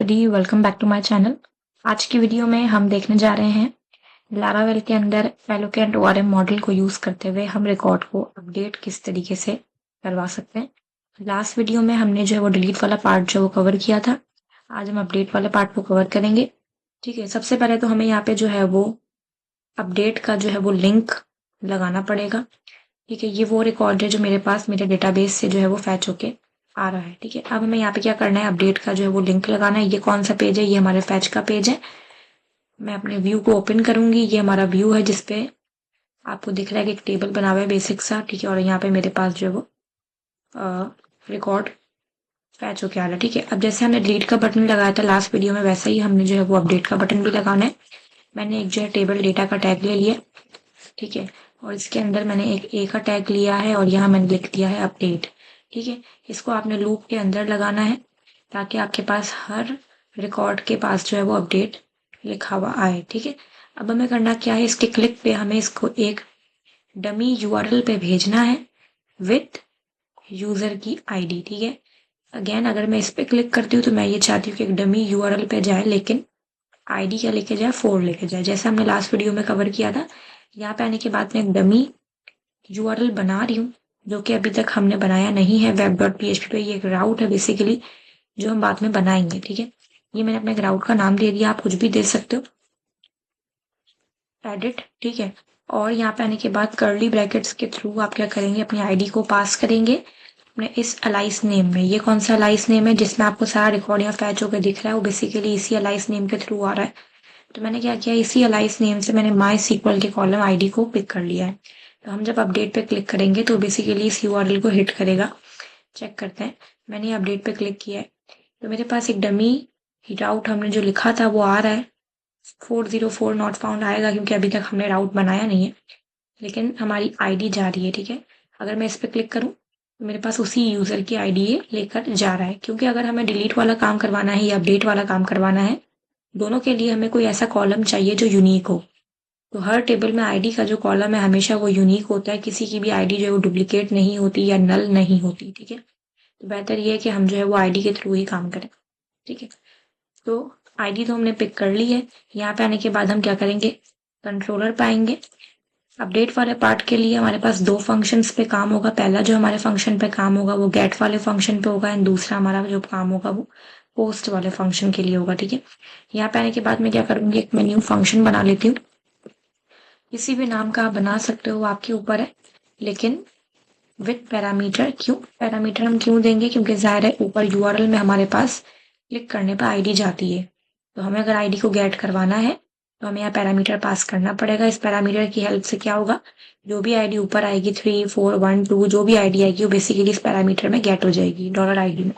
Everybody, welcome back to my channel. आज की video में हम देखने जा रहे हैं लारावेल के अंदर एलोकेंट ओआरएम मॉडल को यूज करते हुए हम रिकॉर्ड को अपडेट किस तरीके से करवा सकते हैं। लास्ट वीडियो में हमने जो है वो डिलीट वाला पार्ट जो वो कवर किया था। आज हम अपडेट वाले पार्ट को कवर करेंगे। ठीक है, सबसे पहले तो हमें यहाँ पे जो है वो अपडेट का जो है वो लिंक लगाना पड़ेगा। ठीक है, ये वो रिकॉर्ड है जो मेरे पास मेरे डेटाबेस से जो है वो फैच होके आ रहा है। ठीक है, अब हमें यहाँ पे क्या करना है, अपडेट का जो है वो लिंक लगाना है। ये कौन सा पेज है? ये हमारे फैच का पेज है। मैं अपने व्यू को ओपन करूंगी। ये हमारा व्यू है जिसपे आपको दिख रहा है कि एक टेबल बना हुआ है बेसिक सा। ठीक है, और यहाँ पे मेरे पास जो है वो रिकॉर्ड फैच होके आ रहा है। ठीक है, अब जैसे हमने डिलीट का बटन लगाया था लास्ट वीडियो में, वैसे ही हमने जो है वो अपडेट का बटन भी लगाना है। मैंने एक जो है टेबल डेटा का टैग ले लिया। ठीक है, और इसके अंदर मैंने एक ए का टैग लिया है और यहाँ मैंने लिख दिया है अपडेट। ठीक है, इसको आपने लूप के अंदर लगाना है ताकि आपके पास हर रिकॉर्ड के पास जो है वो अपडेट लिखा हुआ आए। ठीक है, अब हमें करना क्या है, इसके क्लिक पे हमें इसको एक डमी यूआरएल पे भेजना है विथ यूजर की आईडी। ठीक है, अगेन अगर मैं इस पे क्लिक करती हूँ तो मैं ये चाहती हूँ कि एक डमी यूआरएल पे जाए, लेकिन आईडी क्या लेके जाए, 4 लेके जाए, जैसे हमने लास्ट वीडियो में कवर किया था। यहाँ पे आने के बाद मैं एक डमी यूआरएल बना रही हूँ जो कि अभी तक हमने बनाया नहीं है web.php पे। ये एक राउट है बेसिकली जो हम बाद में बनाएंगे। ठीक है, ये मैंने अपने एक राउट का नाम दे दिया, आप कुछ भी दे सकते हो, एडिट। ठीक है, और यहाँ पे आने के बाद कर्ली ब्रैकेट्स के थ्रू आप क्या करेंगे, अपनी आईडी को पास करेंगे अपने इस अलाइस नेम में। ये कौन सा अलाइस नेम है जिसमें आपको सारा रिकॉर्ड यहाँ फैच होकर दिख रहा है, वो बेसिकली इसी अलाइस नेम के थ्रू आ रहा है। तो मैंने क्या किया, इसी अलाइस नेम से मैंने माई सीक्वल के कॉलम आईडी को पिक कर लिया है। तो हम जब अपडेट पे क्लिक करेंगे तो बेसिकली इस यूआरएल को हिट करेगा। चेक करते हैं, मैंने अपडेट पे क्लिक किया है तो मेरे पास एक डमी राउट हमने जो लिखा था वो आ रहा है। 404 नॉट फाउंड आएगा क्योंकि अभी तक हमने राउट बनाया नहीं है, लेकिन हमारी आईडी जा रही है। ठीक है, अगर मैं इस पे क्लिक करूं तो मेरे पास उसी यूजर की आईडी लेकर जा रहा है, क्योंकि अगर हमें डिलीट वाला काम करवाना है या अपडेट वाला काम करवाना है, दोनों के लिए हमें कोई ऐसा कॉलम चाहिए जो यूनिक हो। तो हर टेबल में आईडी का जो कॉलम है हमेशा वो यूनिक होता है, किसी की भी आईडी जो है वो डुप्लीकेट नहीं होती या नल नहीं होती। ठीक है, तो बेहतर ये है कि हम जो है वो आईडी के थ्रू ही काम करें। ठीक है, तो आईडी तो हमने पिक कर ली है। यहाँ पे आने के बाद हम क्या करेंगे, कंट्रोलर पाएंगे। अपडेट वाले पार्ट के लिए हमारे पास 2 फंक्शंस पे काम होगा। पहला जो हमारे फंक्शन पे काम होगा वो गेट वाले फंक्शन पे होगा, एंड दूसरा हमारा जो काम होगा वो पोस्ट वाले फंक्शन के लिए होगा। ठीक है, यहाँ पे आने के बाद मैं क्या करूंगी, एक मैं न्यू फंक्शन बना लेती हूँ। किसी भी नाम का आप बना सकते हो, आपके ऊपर है, लेकिन विथ पैरामीटर। क्यों पैरामीटर हम क्यों देंगे, क्योंकि जाहिर है ऊपर यूआरएल में हमारे पास क्लिक करने पर आईडी जाती है, तो हमें अगर आईडी को गेट करवाना है तो हमें यहाँ पैरामीटर पास करना पड़ेगा। इस पैरामीटर की हेल्प से क्या होगा, जो भी आईडी ऊपर आएगी 3, 4, 1, 2 जो भी आईडी आएगी वो बेसिकली इस पैरामीटर में गेट हो जाएगी, $आईडी में।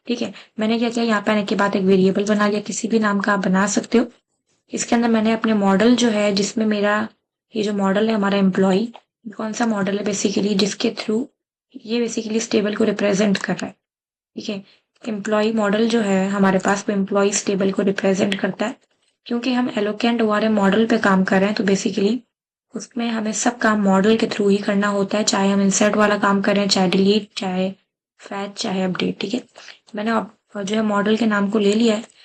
ठीक है, मैंने क्या किया, यहाँ पे आने के बाद एक वेरिएबल बना लिया, किसी भी नाम का आप बना सकते हो। इसके अंदर मैंने अपने मॉडल जो है, जिसमें मेरा ये जो मॉडल है हमारा एम्प्लॉय, कौन सा मॉडल है बेसिकली जिसके थ्रू ये बेसिकली इस टेबल को रिप्रेजेंट कर रहा है। ठीक है, एम्प्लॉय मॉडल जो है हमारे पास वो एम्प्लॉयज टेबल को रिप्रेजेंट करता है। क्योंकि हम एलोकेंट ओआरएम मॉडल पे काम कर रहे हैं तो बेसिकली उसमें हमें सब काम मॉडल के थ्रू ही करना होता है, चाहे हम इंसर्ट वाला काम करें, चाहे डिलीट, चाहे फैच, चाहे अपडेट। ठीक है, मैंने जो है मॉडल के नाम को ले लिया है।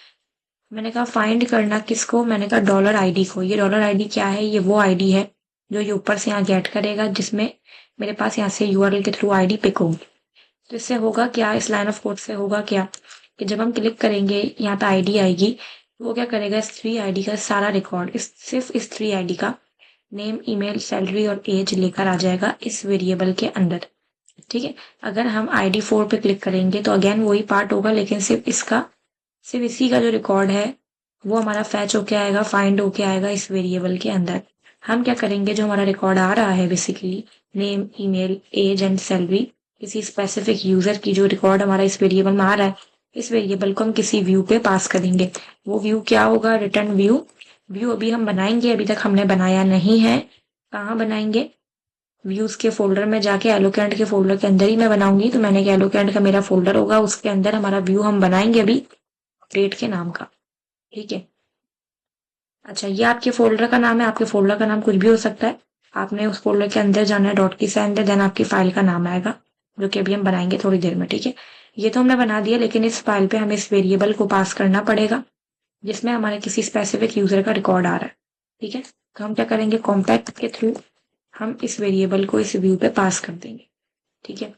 मैंने कहा फाइंड करना किसको, मैंने कहा $आईडी को। ये $आईडी क्या है, ये वो आईडी है जो ये ऊपर से यहाँ गेट करेगा, जिसमें मेरे पास यहाँ से यूआरएल के थ्रू आईडी पिक होगी। तो इससे होगा क्या, इस लाइन ऑफ कोड से होगा क्या कि जब हम क्लिक करेंगे यहाँ पे आईडी आएगी, वो क्या करेगा, इस 3 आईडी का सारा रिकॉर्ड सिर्फ इस 3 आईडी का नेम, ईमेल, सैलरी और एज लेकर आ जाएगा इस वेरिएबल के अंदर। ठीक है, अगर हम आईडी 4 पे क्लिक करेंगे तो अगेन वही पार्ट होगा, लेकिन सिर्फ इसी का जो रिकॉर्ड है वो हमारा फैच होके आएगा, फाइंड होके आएगा इस वेरिएबल के अंदर। हम क्या करेंगे, जो हमारा रिकॉर्ड आ रहा है basically name, email, age and salary, किसी स्पेसिफिक यूजर की जो रिकॉर्ड हमारा इस वेरिएबल में आ रहा है, इस वेरिएबल को हम किसी व्यू पे पास करेंगे। वो व्यू क्या होगा, रिटर्न व्यू। व्यू अभी हम बनाएंगे, अभी तक हमने बनाया नहीं है। कहाँ बनाएंगे, व्यूज के फोल्डर में जाके एलोकेंट के फोल्डर के अंदर ही मैं बनाऊंगी। तो मैंने क्या, एलोकेंट का मेरा फोल्डर होगा, उसके अंदर हमारा व्यू हम बनाएंगे अभी अपडेट के नाम का। ठीक है, अच्छा ये आपके फोल्डर का नाम है, आपके फोल्डर का नाम कुछ भी हो सकता है। आपने उस फोल्डर के अंदर जाना है, डॉट की से अंदर, देन आपकी फाइल का नाम आएगा जो कि अभी हम बनाएंगे थोड़ी देर में। ठीक है, ये तो हमने बना दिया, लेकिन इस फाइल पे हमें इस वेरिएबल को पास करना पड़ेगा जिसमें हमारे किसी स्पेसिफिक यूजर का रिकॉर्ड आ रहा है। ठीक है, तो हम क्या करेंगे, कॉम्पैक्ट के थ्रू हम इस वेरिएबल को इस व्यू पे पास कर देंगे। ठीक है,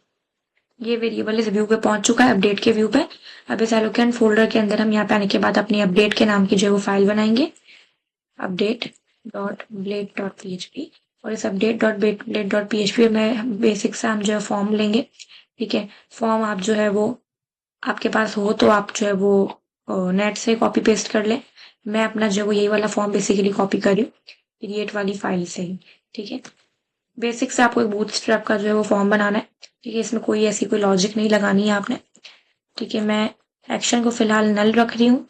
ये वेरिएबल इस व्यू पे पहुंच चुका है, अपडेट के व्यू पे। अब इस एलोकेंट फोल्डर के अंदर हम यहाँ पे आने के बाद अपनी अपडेट के नाम की जो वो फाइल बनाएंगे, update.blade.php। और इस update.blade.php में बेसिक से हम जो है फॉर्म लेंगे। ठीक है, फॉर्म आप जो है वो आपके पास हो तो आप जो है वो नेट से कॉपी पेस्ट कर ले। मैं अपना जो है वो यही वाला फॉर्म बेसिकली कॉपी कर रही हूँ क्रिएट वाली फाइल से ही। ठीक है, बेसिक से आपको एक बूटस्ट्रैप का जो है वो फॉर्म बनाना है। ठीक है, इसमें कोई ऐसी कोई लॉजिक नहीं लगानी है आपने। ठीक है, मैं एक्शन को फिलहाल नल रख रही हूँ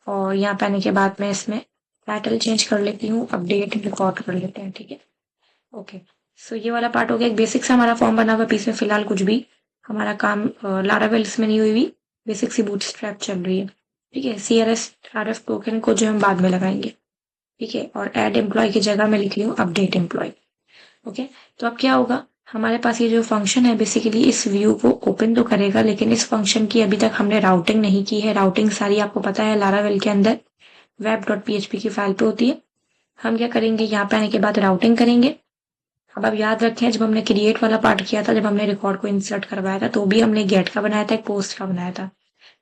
और यहाँ पे आने के बाद मैं इसमें टाइटल चेंज कर लेती हूँ, अपडेट रिकॉर्ड कर लेते हैं। ठीक है, ओके। सो ये वाला पार्ट हो गया, एक बेसिक से हमारा फॉर्म बना हुआ पीस में फिलहाल कुछ भी हमारा काम लारावेल इसमें नहीं हुई, बेसिक सी बूटस्ट्रैप चल रही है। ठीक है, CRF टोकन को जो हम बाद में लगाएंगे। ठीक है, और एड एम्प्लॉय की जगह मैं लिख रही हूँ अपडेट एम्प्लॉय। ओके, तो अब क्या होगा, हमारे पास ये जो फंक्शन है बेसिकली इस व्यू को ओपन तो करेगा, लेकिन इस फंक्शन की अभी तक हमने राउटिंग नहीं की है। राउटिंग सारी आपको पता है लारावेल के अंदर web.php की फाइल पे होती है। हम क्या करेंगे, यहाँ पे आने के बाद राउटिंग करेंगे। अब आप याद रखें, जब हमने क्रिएट वाला पार्ट किया था, जब हमने रिकॉर्ड को इंसर्ट करवाया था, तो भी हमने गेट का बनाया था, एक पोस्ट का बनाया था।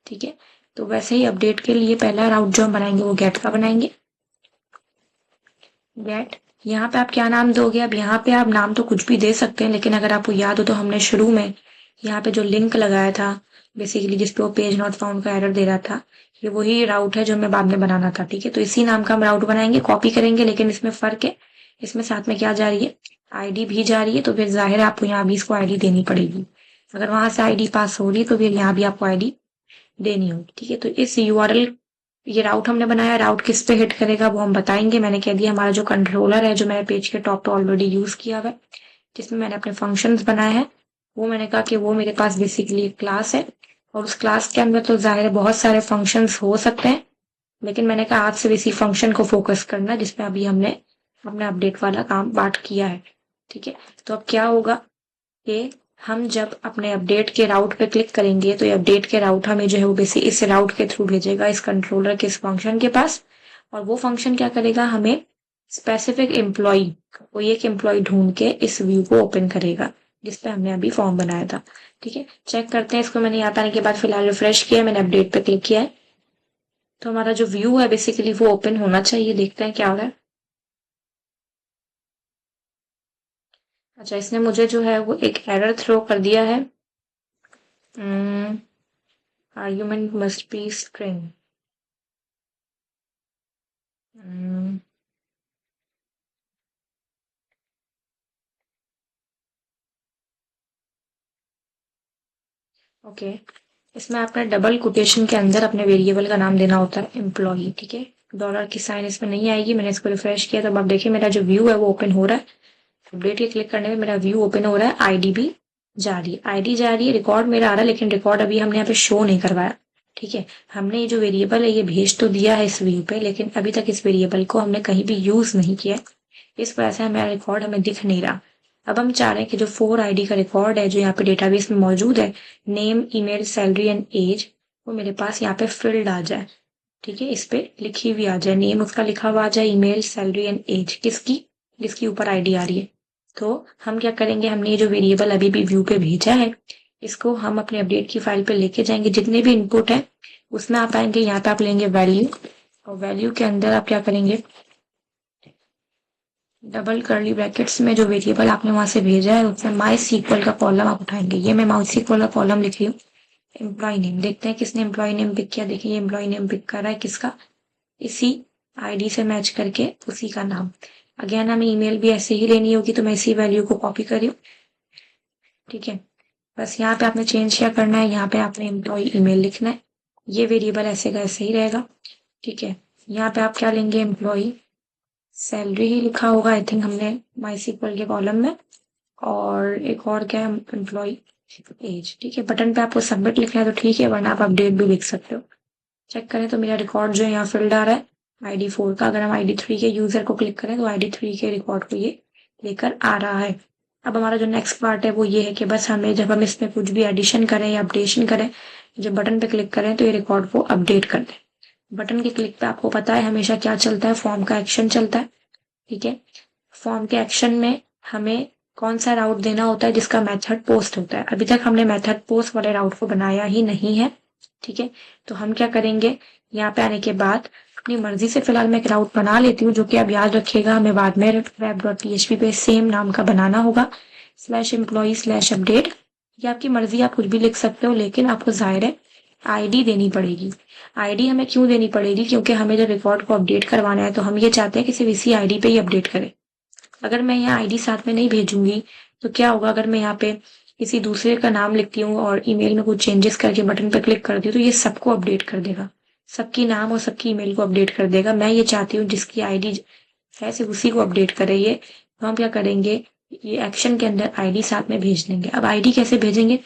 ठीक है, तो वैसे ही अपडेट के लिए पहला राउट जो हम बनाएंगे वो गेट का बनाएंगे। गेट, यहाँ पे आप क्या नाम दोगे, अब यहाँ पे आप नाम तो कुछ भी दे सकते हैं, लेकिन अगर आपको याद हो तो हमने शुरू में यहाँ पे जो लिंक लगाया था बेसिकली जिसपे वो पेज नॉट फाउंड का एरर दे रहा था, ये वही राउट है जो हमें बाद में बनाना था। ठीक है, तो इसी नाम का हम राउट बनाएंगे, कॉपी करेंगे, लेकिन इसमें फर्क है, इसमें साथ में क्या जा रही है, आईडी भी जा रही है, तो फिर जाहिर है आपको यहाँ भी इसको आईडी देनी पड़ेगी। अगर वहां से आईडी पास हो रही है तो फिर यहाँ भी आपको आईडी देनी होगी। ठीक है, तो इस URL, ये राउट हमने बनाया, राउट किस पे हिट करेगा वो हम बताएंगे। मैंने कह दिया हमारा जो कंट्रोलर है जो मैंने पेज के टॉप पे ऑलरेडी यूज किया हुआ है, जिसमें मैंने अपने फंक्शंस बनाए हैं, वो मैंने कहा कि वो मेरे पास बेसिकली एक क्लास है, और उस क्लास के अंदर तो जाहिर है बहुत सारे फंक्शंस हो सकते हैं, लेकिन मैंने कहा आज से इसी फंक्शन को फोकस करना जिसमें अभी हमने अपना अपडेट वाला काम पार्ट किया है। ठीक है, तो अब क्या होगा कि हम जब अपने अपडेट के राउट पे क्लिक करेंगे तो ये अपडेट के राउट हमें जो है वो बेसिक इस राउट के थ्रू भेजेगा इस कंट्रोलर के इस फंक्शन के पास, और वो फंक्शन क्या करेगा, हमें स्पेसिफिक एम्प्लॉय, कोई एक एम्प्लॉय ढूंढ के इस व्यू को ओपन करेगा जिसपे हमने अभी फॉर्म बनाया था। ठीक है, चेक करते हैं इसको। मैंने यहाँ पे आने के बाद फिलहाल रिफ्रेश किया, मैंने अपडेट पे क्लिक किया है, तो हमारा जो व्यू है बेसिकली वो ओपन होना चाहिए। देखते हैं क्या हो रहा है। अच्छा, इसने मुझे जो है वो एक एरर थ्रो कर दिया है, argument must be string. Okay, इसमें आपने डबल कोटेशन के अंदर अपने वेरिएबल का नाम देना होता है एम्प्लॉई। ठीक है, डॉलर की साइन इसमें नहीं आएगी। मैंने इसको रिफ्रेश किया, तब आप देखिए मेरा जो व्यू है वो ओपन हो रहा है। अपडेट के क्लिक करने में मेरा व्यू ओपन हो रहा है, आईडी भी जा रही है, आईडी जा रही है, रिकॉर्ड मेरा आ रहा है, लेकिन रिकॉर्ड अभी हमने यहाँ पे शो नहीं करवाया। ठीक है, हमने ये जो वेरिएबल है ये भेज तो दिया है इस व्यू पे, लेकिन अभी तक इस वेरिएबल को हमने कहीं भी यूज नहीं किया, इस वजह से हमारा रिकॉर्ड हमें दिख नहीं रहा। अब हम चाह रहे हैं कि जो 4 ID का रिकॉर्ड है जो यहाँ पे डेटाबेस में मौजूद है, name, email, salary and age, वो मेरे पास यहाँ पे फिल्ड आ जाए। ठीक है, इस पे लिखी हुई आ जाए, नेम उसका लिखा हुआ आ जाए, ईमेल, सैलरी एंड एज किसकी, जिसकी ऊपर आईडी आ रही है। तो हम क्या करेंगे, हमने ये जो वेरिएबल अभी भी व्यू पे भेजा है इसको हम अपने अपडेट की फाइल पे लेके जाएंगे, जितने भी इनपुट है उसमें आप आएंगे, यहाँ पे आप लेंगे वैल्यू, और वैल्यू के अंदर आप क्या करेंगे, डबल कर्ली ब्रैकेट्स में जो वेरिएबल आपने वहां से भेजा है उसमें माई सीक्वल का कॉलम आप उठाएंगे। ये मैं माई सीक्वल का कॉलम लिख रही हूँ, एम्प्लॉय नेम, देखते हैं किसने एम्प्लॉय नेम पिक किया। देखिए एम्प्लॉय नेम पिक कर रहा है किसका, इसी आईडी से मैच करके उसी का नाम। अगेन हमें ईमेल भी ऐसे ही लेनी होगी, तो मैं इसी वैल्यू को कॉपी करी हूँ। ठीक है, बस यहाँ पे आपने चेंज क्या करना है, यहाँ पे आपने एम्प्लॉय ईमेल लिखना है, ये वेरिएबल ऐसे का ऐसे ही रहेगा। ठीक है, यहाँ पे आप क्या लेंगे, एम्प्लॉय सैलरी ही लिखा होगा आई थिंक हमने माई सीक्वल के कॉलम में, और एक और क्या है, एम्प्लॉय एज। ठीक है, बटन पे आपको सबमिट लिखना है तो ठीक है, वरना आप अपडेट भी लिख सकते हो। चेक करें तो मेरा रिकॉर्ड जो है यहाँ फिल्ड आ रहा है ID4 का। अगर हम ID3 के यूजर को क्लिक करें तो ID3 के रिकॉर्ड को ये लेकर आ रहा है। अब हमारा जो नेक्स्ट पार्ट है वो ये है कि बस हमें जब हम इसमें कुछ भी एडिशन करें या अपडेशन करें जब बटन पे क्लिक करें तो ये रिकॉर्ड को अपडेट कर दे। बटन के क्लिक पे आपको पता है हमेशा क्या चलता है, फॉर्म का एक्शन चलता है। ठीक है, फॉर्म के एक्शन में हमें कौन सा राउट देना होता है जिसका मेथड पोस्ट होता है। अभी तक हमने मेथड पोस्ट वाले राउट को बनाया ही नहीं है। ठीक है, तो हम क्या करेंगे, यहाँ पे आने के बाद अपनी मर्जी से फिलहाल मैं एक राउट बना लेती हूँ, जो कि आप याद रखिएगा हमें बाद में web.php पे सेम नाम का बनाना होगा, /employee/update। ये आपकी मर्जी, आप कुछ भी लिख सकते हो, लेकिन आपको जाहिर है आईडी देनी पड़ेगी। आईडी हमें क्यों देनी पड़ेगी, क्योंकि हमें जब रिकॉर्ड को अपडेट करवाना है तो हम ये चाहते हैं कि सिर्फ इसी आईडी पे ही अपडेट करें। अगर मैं यहाँ आईडी साथ में नहीं भेजूंगी तो क्या होगा, अगर मैं यहाँ पे किसी दूसरे का नाम लिखती हूँ और ईमेल में कुछ चेंजेस करके बटन पर क्लिक करती हूँ तो ये सबको अपडेट कर देगा, सबकी नाम और सबकी ईमेल को अपडेट कर देगा। मैं ये चाहती हूँ जिसकी आईडी है सिर्फ उसी को अपडेट करे ये। तो हम क्या करेंगे, ये एक्शन के अंदर आईडी साथ में भेज देंगे। अब आईडी कैसे भेजेंगे,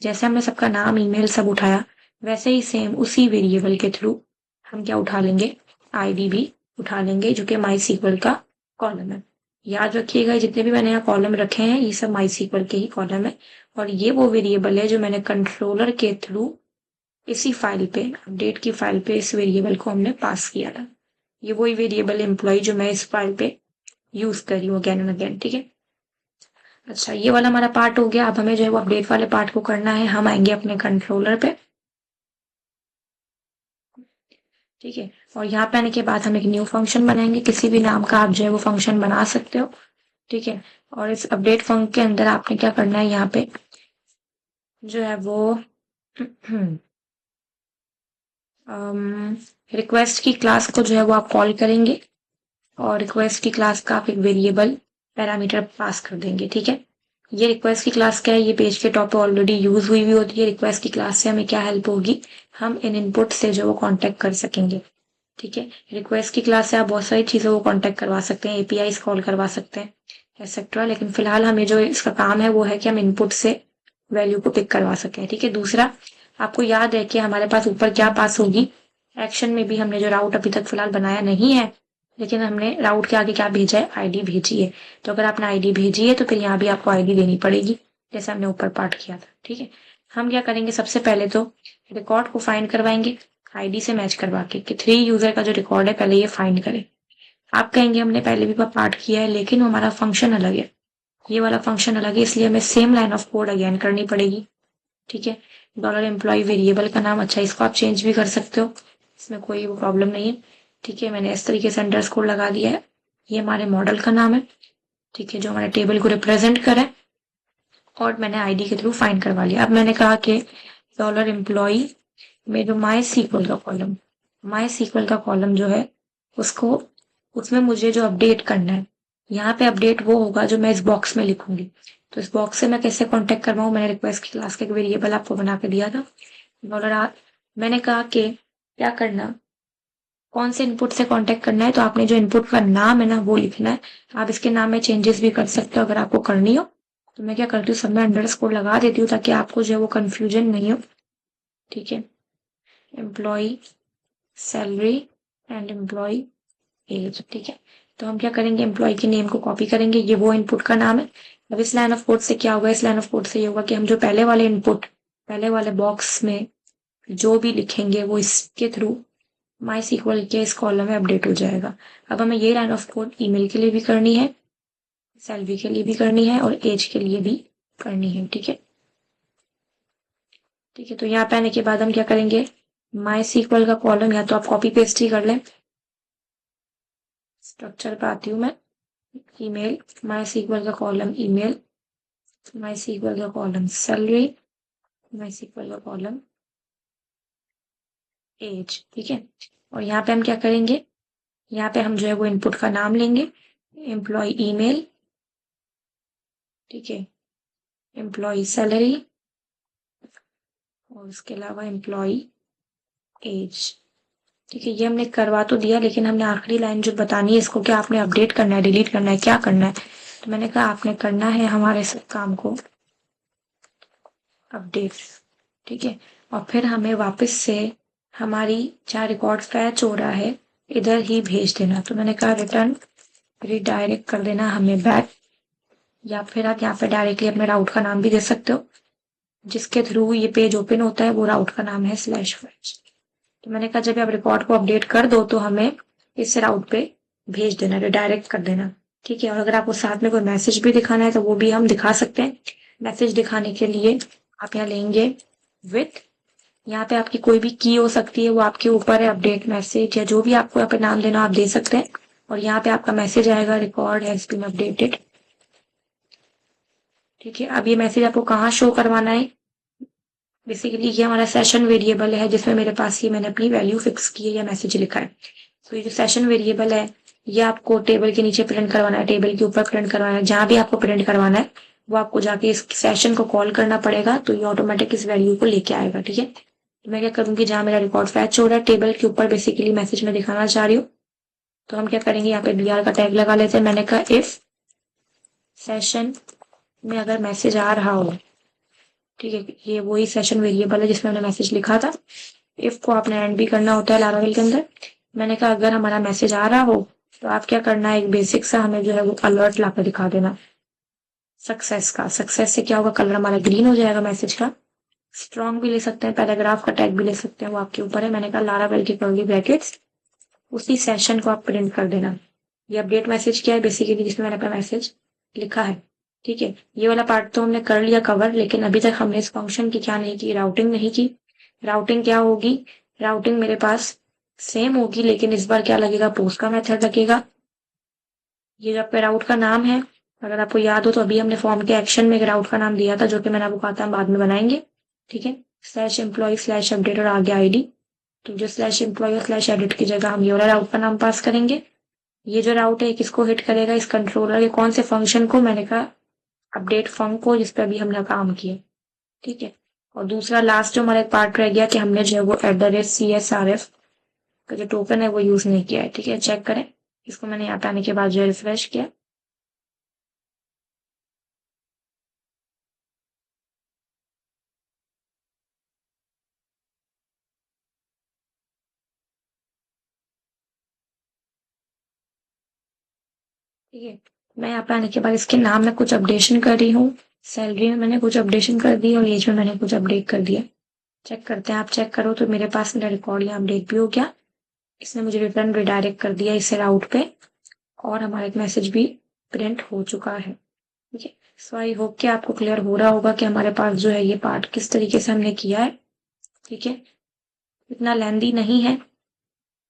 जैसे हमने सबका नाम ईमेल सब उठाया वैसे ही सेम उसी वेरिएबल के थ्रू हम क्या उठा लेंगे, आईडी भी उठा लेंगे, जो कि माई सीक्वल का कॉलम है। याद रखिएगा जितने भी मैंने यहाँ कॉलम रखे हैं ये सब माई सीक्वल के ही कॉलम है, और ये वो वेरिएबल है जो मैंने कंट्रोलर के थ्रू इसी फाइल पे, अपडेट की फाइल पे इस वेरिएबल को हमने पास किया था। ये वही वेरिएबल एम्प्लॉय जो मैं इस फाइल पे यूज कर रही हूँ अगेन एंड अगेन। ठीक है, अच्छा ये वाला हमारा पार्ट हो गया। अब हमें जो है वो अपडेट वाले पार्ट को करना है। हम आएंगे अपने कंट्रोलर पे। ठीक है, और यहाँ पे आने के बाद हम एक न्यू फंक्शन बनाएंगे, किसी भी नाम का आप जो है वो फंक्शन बना सकते हो। ठीक है, और इस अपडेट फंक्शन के अंदर आपने क्या करना है, यहाँ पे जो है वो रिक्वेस्ट की क्लास को जो है वो आप कॉल करेंगे, और रिक्वेस्ट की क्लास का आप एक वेरिएबल पैरामीटर पास कर देंगे। ठीक है, ये रिक्वेस्ट की क्लास क्या है, ये पेज के टॉप पे ऑलरेडी यूज हुई होती है। रिक्वेस्ट की क्लास से हमें क्या हेल्प होगी, हम इन इनपुट से जो वो कांटेक्ट कर सकेंगे। ठीक है, रिक्वेस्ट की क्लास से आप बहुत सारी चीजों को कांटेक्ट करवा सकते हैं, एपीआई कॉल करवा सकते हैं एक्सेट्रा, लेकिन फिलहाल हमें जो इसका काम है वो है कि हम इनपुट से वैल्यू को पिक करवा सकें। ठीक है, दूसरा आपको याद है कि हमारे पास ऊपर क्या पास होगी, एक्शन में भी हमने जो राउट अभी तक फिलहाल बनाया नहीं है, लेकिन हमने राउट के आगे क्या भेजा है, आईडी भेजी है। तो अगर आपने आईडी भेजी है तो फिर यहाँ भी आपको आईडी देनी पड़ेगी, जैसे हमने ऊपर पार्ट किया था। ठीक है, हम क्या करेंगे, सबसे पहले तो रिकॉर्ड को फाइंड करवाएंगे आईडी से मैच करवा के, कि 3 यूजर का जो रिकॉर्ड है पहले ये फाइंड करे। आप कहेंगे हमने पहले भी पार्ट किया है, लेकिन हमारा फंक्शन अलग है, ये वाला फंक्शन अलग है, इसलिए हमें same line of code again करनी पड़ेगी। ठीक है, $एम्प्लॉय वेरिएबल का नाम, अच्छा इसको आप चेंज भी कर सकते हो, इसमें कोई प्रॉब्लम नहीं है। ठीक है, मैंने इस तरीके से अंडरस्कोर लगा दिया है, ये हमारे मॉडल का नाम है। ठीक है, जो हमारे टेबल को रिप्रेजेंट करे, और मैंने आईडी के थ्रू फाइंड करवा लिया। अब मैंने कहा कि $एम्प्लॉय में जो माई सीक्वल का कॉलम जो है उसको, उसमें मुझे जो अपडेट करना है, यहाँ पे अपडेट वो होगा जो मैं इस बॉक्स में लिखूंगी। तो इस बॉक्स से मैं कैसे कांटेक्ट करवाऊँ, मैंने रिक्वेस्ट की क्लास का एक वेरिएबल आपको बना के दिया था $। मैंने कहा कि क्या करना, कौन से इनपुट से कांटेक्ट करना है, तो आपने जो इनपुट का नाम है ना वो लिखना है। आप इसके नाम में चेंजेस भी कर सकते हो अगर आपको करनी हो। तो मैं क्या करती हूँ, सब में अंडरस्कोर लगा देती हूँ ताकि आपको जो है वो कंफ्यूजन नहीं हो। ठीक है, employ salary and employ age. ठीक है, तो हम क्या करेंगे, एम्प्लॉय के नेम को कॉपी करेंगे, ये वो इनपुट का नाम है। अब इस लाइन ऑफ कोड से क्या होगा, इस लाइन ऑफ कोड से ये होगा कि हम जो पहले वाले इनपुट, पहले वाले बॉक्स में जो भी लिखेंगे वो इसके थ्रू माई सीक्वल के इस कॉलम में अपडेट हो जाएगा। अब हमें ये लाइन ऑफ कोड ईमेल के लिए भी करनी है, सैलरी के लिए भी करनी है, और एज के लिए भी करनी है। ठीक है, ठीक है, तो यहाँ पे आने के बाद हम क्या करेंगे, माई सीक्वल का कॉलम या तो आप कॉपी पेस्ट ही कर लें, स्ट्रक्चर पे आती हूँ मैं, ईमेल, माई सीक्वल का कॉलम ईमेल, माई सीक्वल का कॉलम सैलरी, माई सीक्वल का कॉलम एज। ठीक है, और यहाँ पे हम क्या करेंगे, यहाँ पे हम जो है वो इनपुट का नाम लेंगे, एम्प्लॉय ईमेल, ठीक है, एम्प्लॉय सैलरी, और उसके अलावा एम्प्लॉय एज। ठीक है, ये हमने करवा तो दिया, लेकिन हमने आखिरी लाइन जो बतानी है इसको क्या आपने अपडेट करना है, डिलीट करना है, क्या करना है। तो मैंने कहा आपने करना है हमारे सब काम को अपडेट। ठीक है, और फिर हमें वापस से हमारी जहाँ रिकॉर्ड फैच हो रहा है इधर ही भेज देना। तो मैंने कहा रिटर्न रिडायरेक्ट कर देना हमें बैक, या फिर आप यहाँ पे डायरेक्टली अपने राउट का नाम भी दे सकते हो, जिसके थ्रू ये पेज ओपन होता है वो राउट का नाम है /fetch। तो मैंने कहा जब आप रिकॉर्ड को अपडेट कर दो तो हमें इस राउट पे भेज देना, रिडायरेक्ट कर देना, ठीक है। और अगर आपको साथ में कोई मैसेज भी दिखाना है तो वो भी हम दिखा सकते हैं। मैसेज दिखाने के लिए आप यहाँ लेंगे विथ, यहाँ पे आपकी कोई भी की हो सकती है, वो आपके ऊपर है, अपडेट मैसेज या जो भी आपको यहाँ पे नाम देना आप दे सकते हैं। और यहाँ पे आपका मैसेज आएगा रिकॉर्ड हैज बीन अपडेटेड, ठीक है। अब ये मैसेज आपको कहाँ शो करवाना है, बेसिकली ये हमारा सेशन वेरिएबल है जिसमें मेरे पास ये मैंने अपनी वैल्यू फिक्स की है या मैसेज लिखा है। तो ये जो सेशन वेरिएबल है ये आपको टेबल के नीचे प्रिंट करवाना है, टेबल के ऊपर प्रिंट करवाना है, जहां भी आपको प्रिंट करवाना है वो आपको जाके इस सेशन को कॉल करना पड़ेगा, तो ये ऑटोमेटिक इस वैल्यू को लेके आएगा, ठीक है। तो मैं क्या करूंगी, जहां मेरा रिकॉर्ड फैच हो रहा है टेबल के ऊपर बेसिकली मैसेज में दिखाना चाह रही हूँ, तो हम क्या करेंगे, यहाँ पे br का टैग लगा लेते हैं। मैंने कहा इफ सेशन में अगर मैसेज आ रहा हो, ठीक है, ये वही सेशन वेरिएबल है जिसमें हमने मैसेज लिखा था। इफ को आपने एंड भी करना होता है लारावेल के अंदर। मैंने कहा अगर हमारा मैसेज आ रहा हो तो आप क्या करना है, एक बेसिक सा हमें जो है वो अलर्ट लाकर दिखा देना सक्सेस का। सक्सेस से क्या होगा, कलर हमारा ग्रीन हो जाएगा मैसेज का। स्ट्रॉन्ग भी ले सकते हैं, पैराग्राफ का टैग भी ले सकते हैं, वो आपके ऊपर है। मैंने कहा लारावेल के कर्ली ब्रैकेट्स, उसी सेशन को आप प्रिंट कर देना। ये अपडेट मैसेज क्या है, बेसिकली जिसमें मैंने अपना मैसेज लिखा है, ठीक है। ये वाला पार्ट तो हमने कर लिया कवर, लेकिन अभी तक हमने इस फंक्शन की क्या नहीं की, राउटिंग नहीं की। राउटिंग क्या होगी, राउटिंग मेरे पास सेम होगी, लेकिन इस बार क्या लगेगा, पोस्ट का मेथड लगेगा। ये जो आपके राउट का नाम है, अगर आपको याद हो तो अभी हमने फॉर्म के एक्शन में एक राउट का नाम दिया था जो कि मैंने आपको कहा था हम बाद में बनाएंगे, ठीक है। /employee/update और आगे आईडी, तो जो /employee और /edit की जगह हम ये वाला राउट का नाम पास करेंगे। ये जो राउट है किसको हिट करेगा, इस कंट्रोलर के कौन से फंक्शन को, मैंने कहा अपडेट फंक्शन को, जिसपे अभी हमने काम किया, ठीक है। और दूसरा लास्ट जो हमारा पार्ट रह गया कि हमने जो है वो @CSRF का जो टोकन है वो यूज नहीं किया है, ठीक है। चेक करें, इसको मैंने यहाँ पे आने के बाद जो है रिफ्रेश किया, ठीक है। मैं यहाँ पे आने के बाद इसके नाम में कुछ अपडेशन कर रही हूँ, सैलरी में मैंने कुछ अपडेशन कर दी और एज में मैंने कुछ अपडेट कर दिया। चेक करते हैं, आप चेक करो तो मेरे पास मेरा रिकॉर्ड यहाँ अपडेट भी हो गया। इसने मुझे रिटर्न रिडायरेक्ट कर दिया इसे राउट पे, और हमारा एक मैसेज भी प्रिंट हो चुका है, ठीक है। सो आई होप कि आपको क्लियर हो रहा होगा कि हमारे पास जो है ये पार्ट किस तरीके से हमने किया है, ठीक है। इतना लेंदी नहीं है,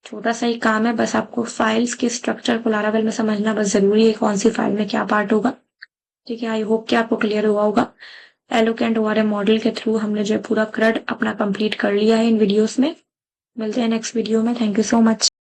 छोटा सा ही काम है, बस आपको फाइल्स के स्ट्रक्चर को लारावेल में समझना बस जरूरी है, कौन सी फाइल में क्या पार्ट होगा, ठीक है। आई होप कि आपको क्लियर हुआ होगा। एलोक एंड ORM मॉडल के थ्रू हमने जो पूरा CRUD अपना कंप्लीट कर लिया है इन वीडियोस में। मिलते हैं नेक्स्ट वीडियो में, थैंक यू सो मच।